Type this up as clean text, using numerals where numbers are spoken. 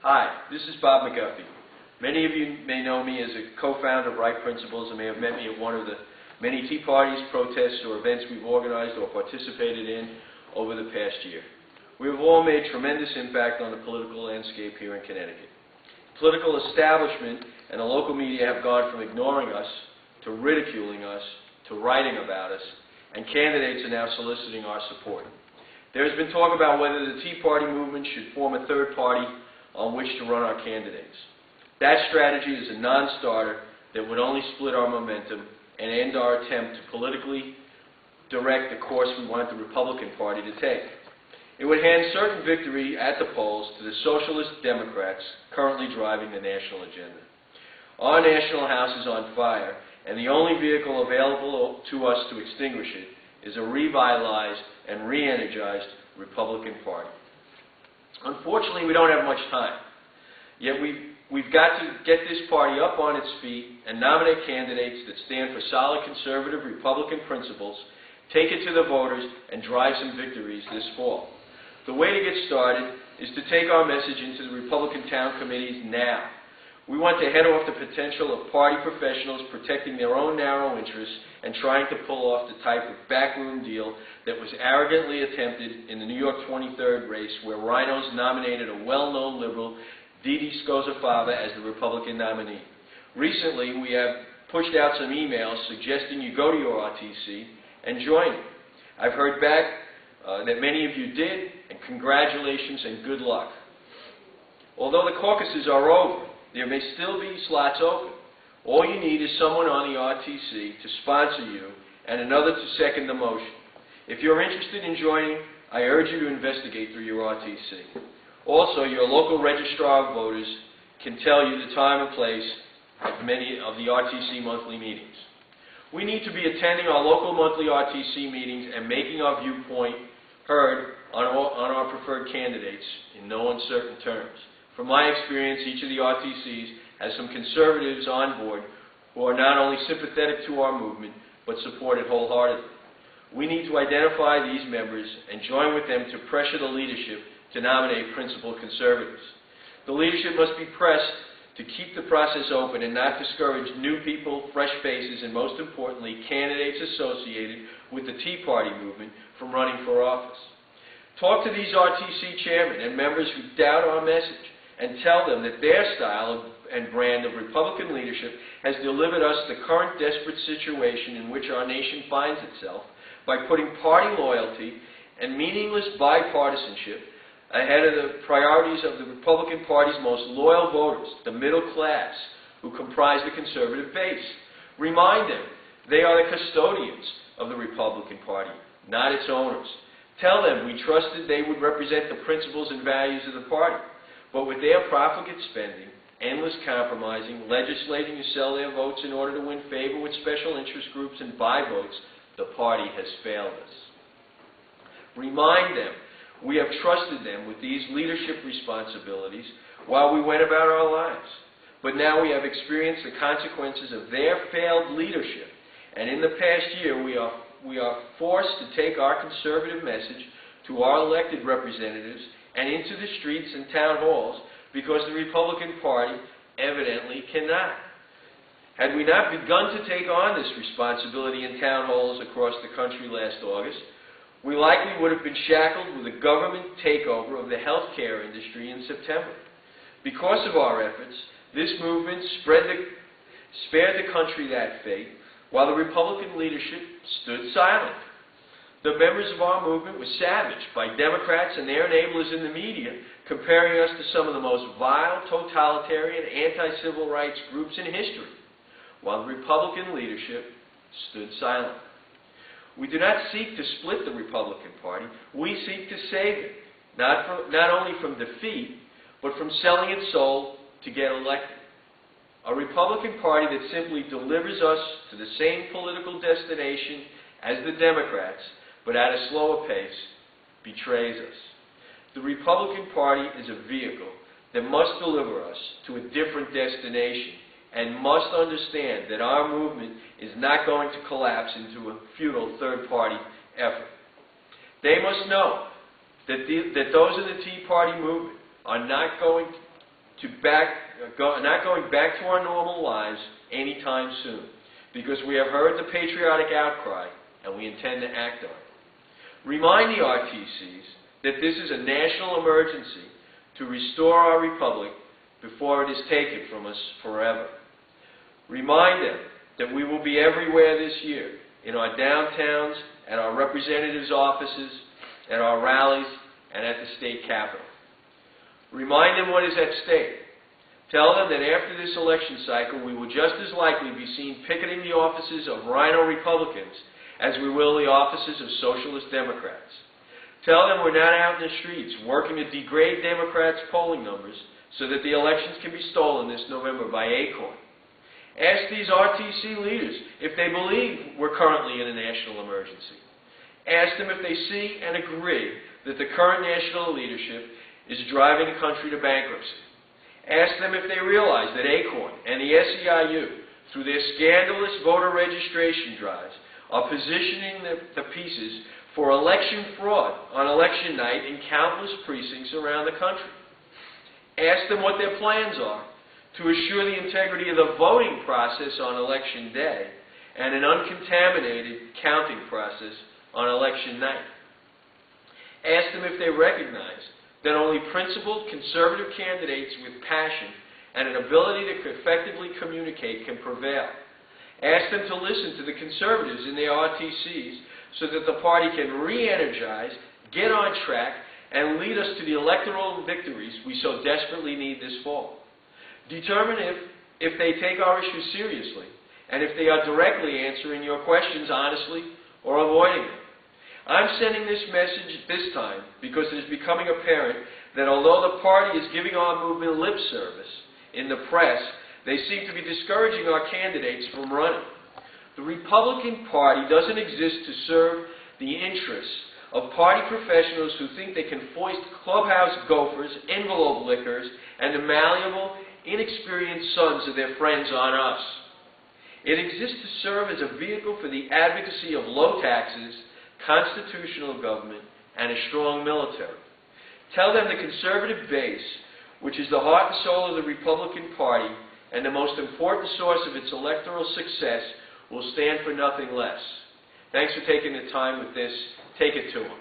Hi, this is Bob MacGuffie. Many of you may know me as a co-founder of Right Principles and may have met me at one of the many Tea Parties, protests, or events we've organized or participated in over the past year. We have all made tremendous impact on the political landscape here in Connecticut. The political establishment and the local media have gone from ignoring us to ridiculing us to writing about us, and candidates are now soliciting our support. There has been talk about whether the Tea Party movement should form a third party on which to run our candidates. That strategy is a non-starter that would only split our momentum and end our attempt to politically direct the course we want the Republican Party to take. It would hand certain victory at the polls to the socialist Democrats currently driving the national agenda. Our national house is on fire, and the only vehicle available to us to extinguish it is a revitalized and re-energized Republican Party. Unfortunately, we don't have much time. Yet we've got to get this party up on its feet and nominate candidates that stand for solid conservative Republican principles, take it to the voters, and drive some victories this fall. The way to get started is to take our message into the Republican town committees now. We want to head off the potential of party professionals protecting their own narrow interests and trying to pull off the type of backroom deal that was arrogantly attempted in the New York 23rd race, where Rhinos nominated a well-known liberal, Didi Scozafava, as the Republican nominee. Recently, we have pushed out some emails suggesting you go to your RTC and join it. I've heard back that many of you did, and congratulations and good luck. Although the caucuses are over, there may still be slots open. All you need is someone on the RTC to sponsor you and another to second the motion. If you're interested in joining, I urge you to investigate through your RTC. Also, your local registrar of voters can tell you the time and place at many of the RTC monthly meetings. We need to be attending our local monthly RTC meetings and making our viewpoint heard on our preferred candidates in no uncertain terms. From my experience, each of the RTCs has some conservatives on board who are not only sympathetic to our movement, but support it wholeheartedly. We need to identify these members and join with them to pressure the leadership to nominate principal conservatives. The leadership must be pressed to keep the process open and not discourage new people, fresh faces, and most importantly, candidates associated with the Tea Party movement from running for office. Talk to these RTC chairmen and members who doubt our message, and tell them that their style and brand of Republican leadership has delivered us the current desperate situation in which our nation finds itself by putting party loyalty and meaningless bipartisanship ahead of the priorities of the Republican Party's most loyal voters, the middle class, who comprise the conservative base. Remind them they are the custodians of the Republican Party, not its owners. Tell them we trusted they would represent the principles and values of the party. But with their profligate spending, endless compromising, legislating to sell their votes in order to win favor with special interest groups and buy votes, the party has failed us. Remind them we have trusted them with these leadership responsibilities while we went about our lives. But now we have experienced the consequences of their failed leadership. And in the past year, we are forced to take our conservative message to our elected representatives and into the streets and town halls because the Republican Party evidently cannot. Had we not begun to take on this responsibility in town halls across the country last August, we likely would have been shackled with a government takeover of the healthcare industry in September. Because of our efforts, this movement spared the country that fate, while the Republican leadership stood silent. The members of our movement were savaged by Democrats and their enablers in the media, comparing us to some of the most vile, totalitarian, anti-civil rights groups in history, while the Republican leadership stood silent. We do not seek to split the Republican Party. We seek to save it, not only from defeat, but from selling its soul to get elected. A Republican Party that simply delivers us to the same political destination as the Democrats, but at a slower pace, betrays us. The Republican Party is a vehicle that must deliver us to a different destination and must understand that our movement is not going to collapse into a futile third-party effort. They must know that those in the Tea Party movement are not going not going back to our normal lives anytime soon, because we have heard the patriotic outcry and we intend to act on it. Remind the RTCs that this is a national emergency to restore our republic before it is taken from us forever. Remind them that we will be everywhere this year, in our downtowns, at our representatives' offices, at our rallies, and at the state capitol. Remind them what is at stake. Tell them that after this election cycle, we will just as likely be seen picketing the offices of Rhino Republicans as we will the offices of Socialist Democrats. Tell them we're not out in the streets working to degrade Democrats' polling numbers so that the elections can be stolen this November by Acorn. Ask these RTC leaders if they believe we're currently in a national emergency. Ask them if they see and agree that the current national leadership is driving the country to bankruptcy. Ask them if they realize that Acorn and the SEIU, through their scandalous voter registration drives, are positioning the pieces for election fraud on election night in countless precincts around the country. Ask them what their plans are to assure the integrity of the voting process on election day and an uncontaminated counting process on election night. Ask them if they recognize that only principled conservative candidates with passion and an ability to effectively communicate can prevail. Ask them to listen to the conservatives in their RTCs so that the party can re-energize, get on track, and lead us to the electoral victories we so desperately need this fall. Determine if they take our issues seriously, and if they are directly answering your questions honestly or avoiding them. I'm sending this message this time because it is becoming apparent that although the party is giving our movement lip service in the press, they seem to be discouraging our candidates from running. The Republican Party doesn't exist to serve the interests of party professionals who think they can foist clubhouse gophers, envelope lickers, and the malleable, inexperienced sons of their friends on us. It exists to serve as a vehicle for the advocacy of low taxes, constitutional government, and a strong military. Tell them the conservative base, which is the heart and soul of the Republican Party and the most important source of its electoral success, will stand for nothing less. Thanks for taking the time with this. Take it to them.